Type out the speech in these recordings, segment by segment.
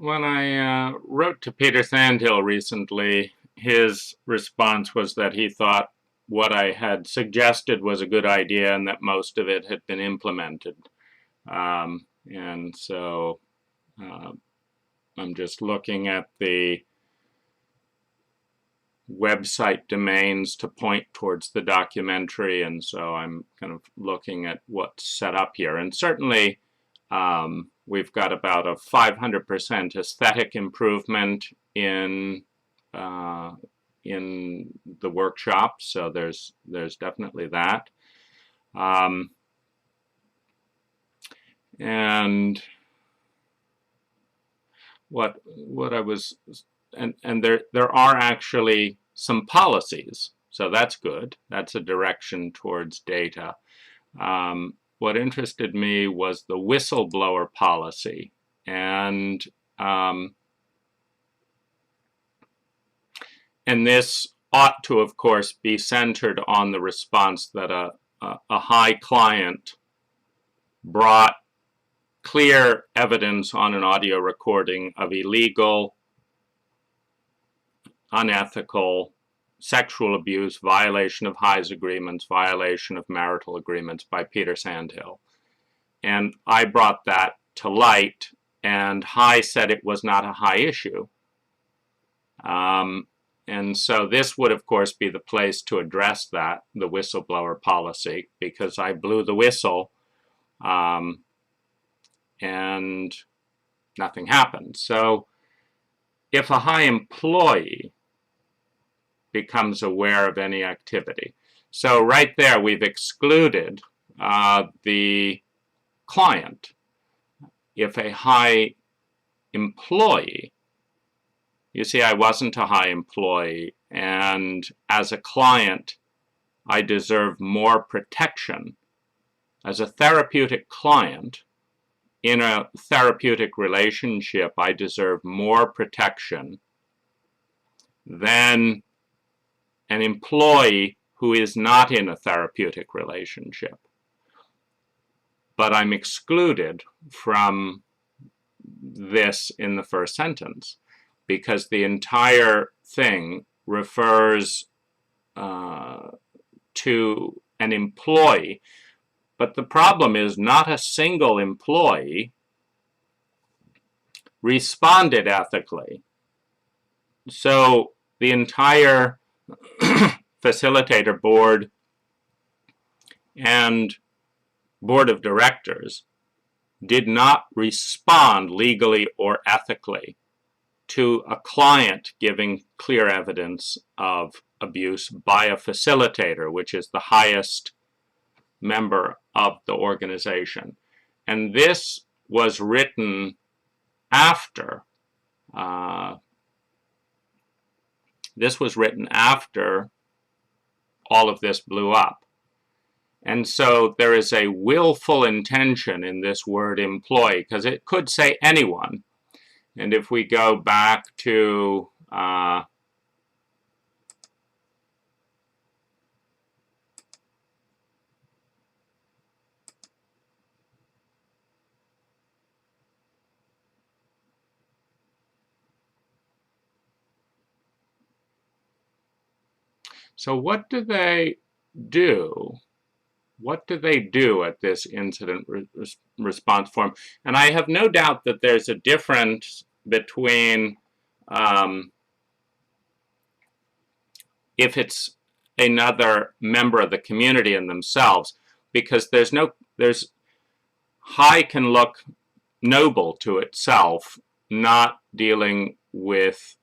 When I wrote to Peter Sandhill recently, his response was that he thought what I had suggested was a good idea and that most of it had been implemented. And so I'm just looking at the website domains to point towards the documentary, and so I'm kind of looking at what's set up here. And certainly we've got about a 500% aesthetic improvement in the workshop, so there's definitely that. And what I was, and there are actually some policies, so that's good. That's a direction towards data. What interested me was the whistleblower policy, and this ought to, of course, be centered on the response that a high client brought clear evidence on an audio recording of illegal, unethical, sexual abuse, violation of Hy's agreements, violation of marital agreements by Peter Sandhill. And I brought that to light, and Hy said it was not a Hy issue. And so this would, of course, be the place to address that, the whistleblower policy, because I blew the whistle and nothing happened. So if a Hy employee becomes aware of any activity, so right there we've excluded the client. If a Hy employee, you see, I wasn't a Hy employee, and as a client, I deserve more protection. As a therapeutic client, in a therapeutic relationship, I deserve more protection than an employee who is not in a therapeutic relationship. But I'm excluded from this in the first sentence, because the entire thing refers to an employee. But the problem is not a single employee responded ethically. So the entire facilitator board and board of directors did not respond legally or ethically to a client giving clear evidence of abuse by a facilitator, which is the highest member of the organization. And this was written after all of this blew up. And so there is a willful intention in this word employee, because it could say anyone. And if we go back to so what do they do? What do they do at this incident response form? And I have no doubt that there's a difference between if it's another member of the community in themselves, because there's Hy can look noble to itself, not dealing with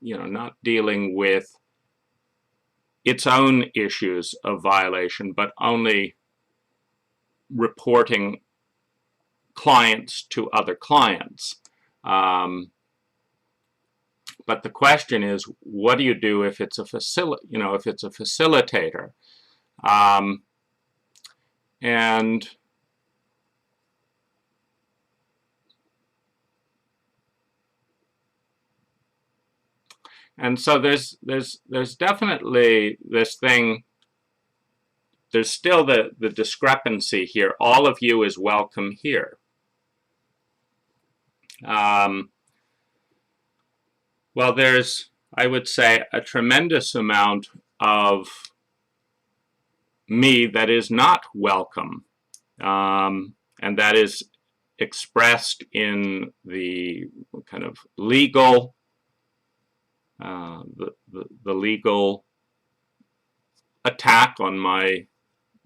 not dealing with its own issues of violation, but only reporting clients to other clients. But the question is, what do you do if it's a facilitator? And so there's definitely this thing. There's still the discrepancy here. All of you is welcome here. Well, there's, I would say, a tremendous amount of me that is not welcome, and that is expressed in the kind of legal, the legal attack on my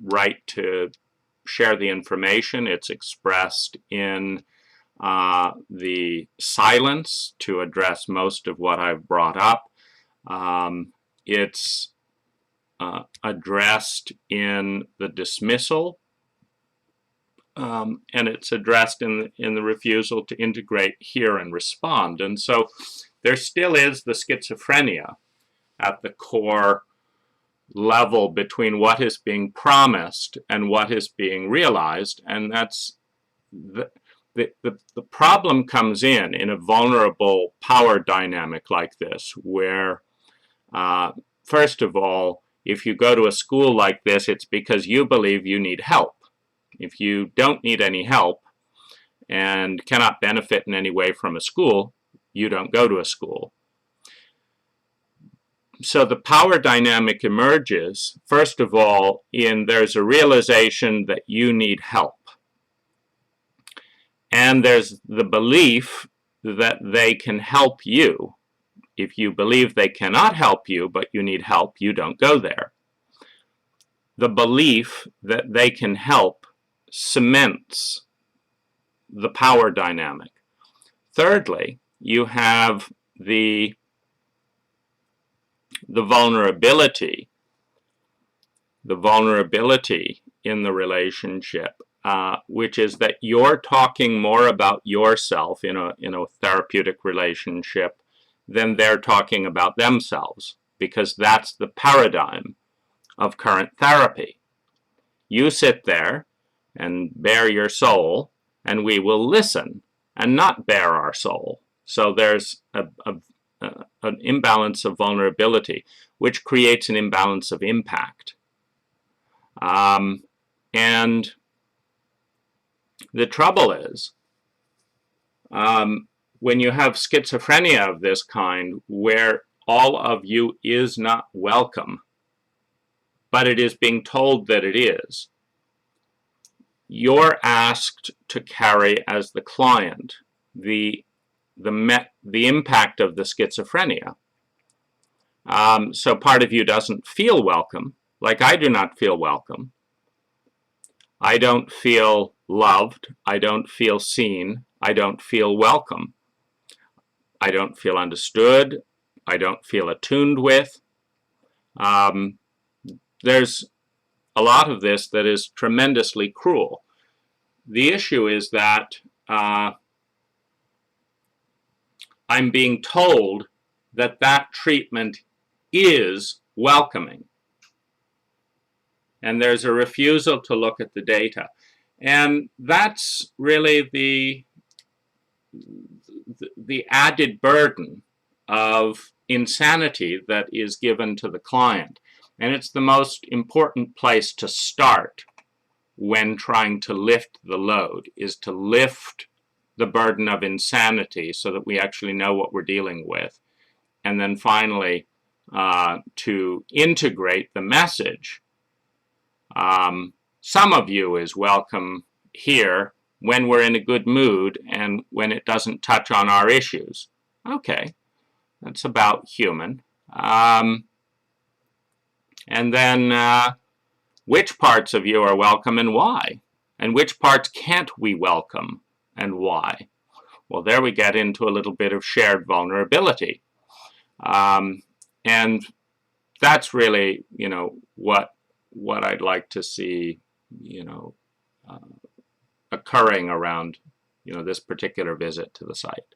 right to share the information. It's expressed in the silence to address most of what I've brought up. It's addressed in the dismissal, and it's addressed in the refusal to integrate, hear, and respond. And so there still is the schizophrenia at the core level between what is being promised and what is being realized, and that's the problem comes in a vulnerable power dynamic like this, where first of all, if you go to a school like this, it's because you believe you need help. If you don't need any help and cannot benefit in any way from a school, you don't go to a school. So the power dynamic emerges, first of all, there's a realization that you need help. And there's the belief that they can help you. If you believe they cannot help you, but you need help, you don't go there. The belief that they can help cements the power dynamic. Thirdly, you have the vulnerability in the relationship, which is that you're talking more about yourself in a therapeutic relationship than they're talking about themselves, because that's the paradigm of current therapy. You sit there and bare your soul, and we will listen and not bare our soul. So there's an imbalance of vulnerability, which creates an imbalance of impact. And the trouble is, when you have schizophrenia of this kind, where all of you is not welcome, but it is being told that it is, you're asked to carry as the client the impact of the schizophrenia. So part of you doesn't feel welcome, like I do not feel welcome. I don't feel loved. I don't feel seen. I don't feel welcome. I don't feel understood. I don't feel attuned with. There's a lot of this that is tremendously cruel. The issue is that I'm being told that that treatment is welcoming. And there's a refusal to look at the data. And that's really the added burden of insanity that is given to the client. And it's the most important place to start when trying to lift the load, is to lift the burden of insanity so that we actually know what we're dealing with. And then finally, to integrate the message. Some of you is welcome here when we're in a good mood and when it doesn't touch on our issues. Okay, that's about human. And then which parts of you are welcome and why? And which parts can't we welcome and why? Well, there we get into a little bit of shared vulnerability. And that's really, what I'd like to see, occurring around, this particular visit to the site.